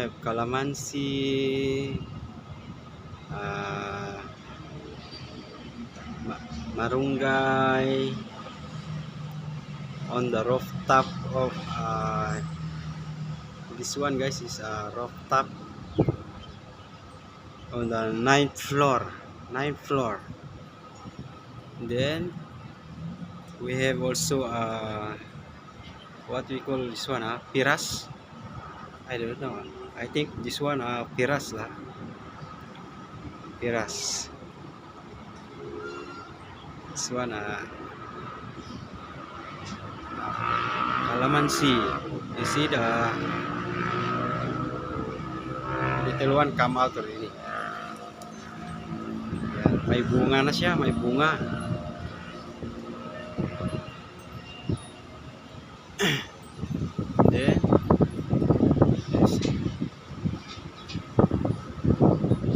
have calamansi, marunggay on the rooftop of this one, guys, is a rooftop on the ninth floor. Then we have also what we call this one, piras. I don't know, I think this one piras lah. Piras. This one calamansi. You see the little one come out already. Yan, may bunga na siya, may bunga. Then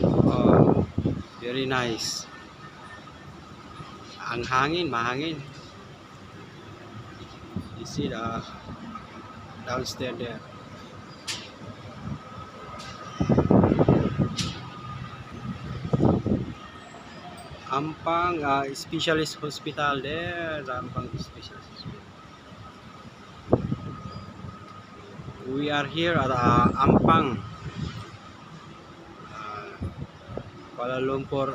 oh, very nice. Ang hangin, mahangin. You see the downstairs there. Ampang Specialist Hospital there. The Ampang Specialist Hospital. We are here at Ampang, Kuala Lumpur,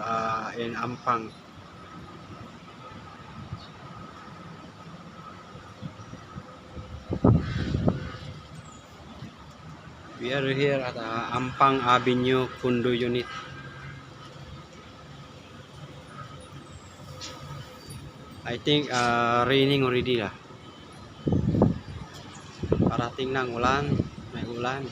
in Ampang. We are here at Ampang Avenue Condo Unit. I think raining already lah. Parating ng ulan, may ulan.